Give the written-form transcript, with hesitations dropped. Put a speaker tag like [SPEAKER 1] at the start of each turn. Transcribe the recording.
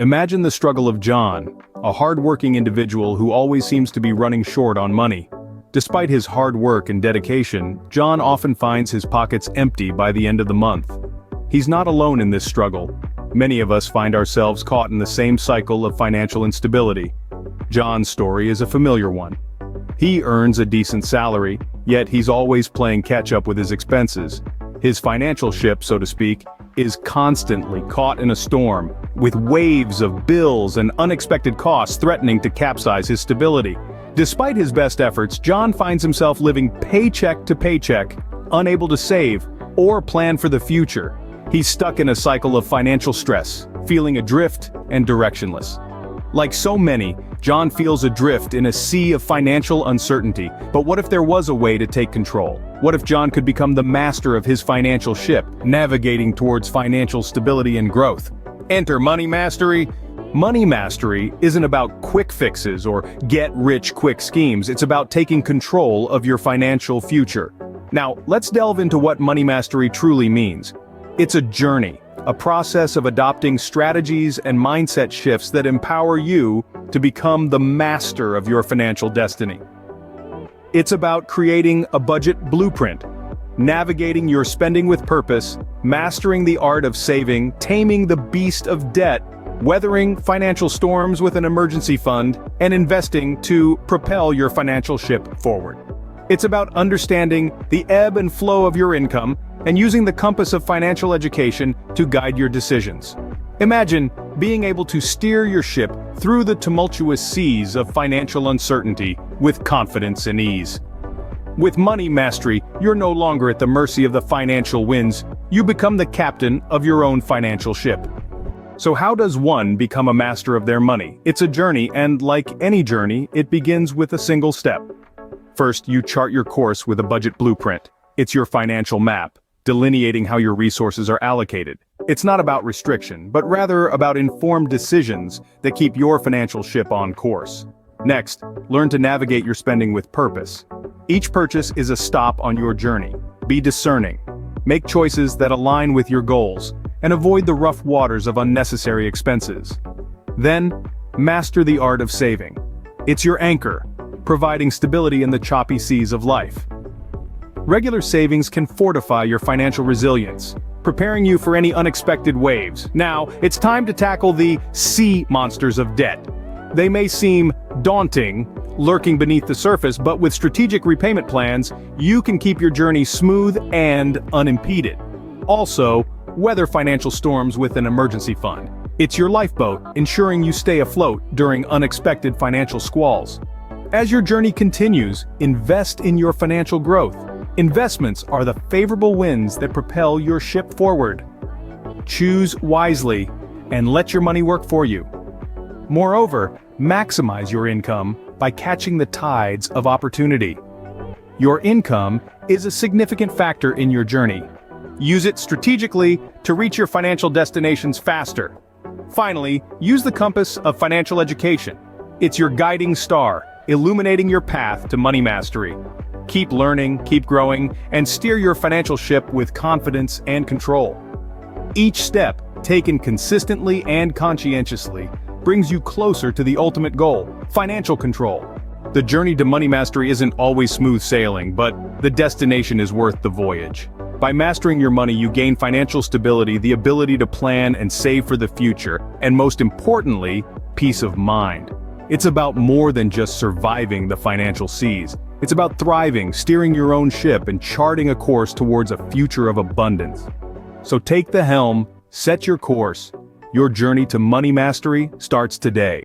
[SPEAKER 1] Imagine the struggle of John, a hard-working individual who always seems to be running short on money. Despite his hard work and dedication, John often finds his pockets empty by the end of the month. He's not alone in this struggle. Many of us find ourselves caught in the same cycle of financial instability. John's story is a familiar one. He earns a decent salary, yet he's always playing catch-up with his expenses. His financial ship, so to speak, is constantly caught in a storm, with waves of bills and unexpected costs threatening to capsize his stability. Despite his best efforts, John finds himself living paycheck to paycheck, unable to save or plan for the future. He's stuck in a cycle of financial stress, feeling adrift and directionless. Like so many, John feels adrift in a sea of financial uncertainty. But what if there was a way to take control? What if John could become the master of his financial ship, navigating towards financial stability and growth? Enter Money Mastery. Money Mastery isn't about quick fixes or get-rich-quick schemes. It's about taking control of your financial future. Now, let's delve into what Money Mastery truly means. It's a journey, a process of adopting strategies and mindset shifts that empower you to become the master of your financial destiny. It's about creating a budget blueprint, navigating your spending with purpose, mastering the art of saving, taming the beast of debt, weathering financial storms with an emergency fund, and investing to propel your financial ship forward. It's about understanding the ebb and flow of your income and using the compass of financial education to guide your decisions. Imagine being able to steer your ship through the tumultuous seas of financial uncertainty with confidence and ease. With Money Mastery, you're no longer at the mercy of the financial winds. You become the captain of your own financial ship. So how does one become a master of their money? It's a journey, and like any journey, it begins with a single step. First, you chart your course with a budget blueprint. It's your financial map, delineating how your resources are allocated. It's not about restriction, but rather about informed decisions that keep your financial ship on course. Next, learn to navigate your spending with purpose. Each purchase is a stop on your journey. Be discerning. Make choices that align with your goals, and avoid the rough waters of unnecessary expenses. Then, master the art of saving. It's your anchor, providing stability in the choppy seas of life. Regular savings can fortify your financial resilience, preparing you for any unexpected waves. Now, it's time to tackle the sea monsters of debt. They may seem daunting, lurking beneath the surface, but with strategic repayment plans, you can keep your journey smooth and unimpeded. Also, weather financial storms with an emergency fund. It's your lifeboat, ensuring you stay afloat during unexpected financial squalls. As your journey continues, invest in your financial growth. Investments are the favorable winds that propel your ship forward. Choose wisely and let your money work for you. Moreover, maximize your income by catching the tides of opportunity. Your income is a significant factor in your journey. Use it strategically to reach your financial destinations faster. Finally, use the compass of financial education. It's your guiding star, illuminating your path to money mastery. Keep learning, keep growing, and steer your financial ship with confidence and control. Each step, taken consistently and conscientiously, brings you closer to the ultimate goal, financial control. The journey to money mastery isn't always smooth sailing, but the destination is worth the voyage. By mastering your money, you gain financial stability, the ability to plan and save for the future, and most importantly, peace of mind. It's about more than just surviving the financial seas. It's about thriving, steering your own ship, and charting a course towards a future of abundance. So take the helm, set your course. Your journey to money mastery starts today.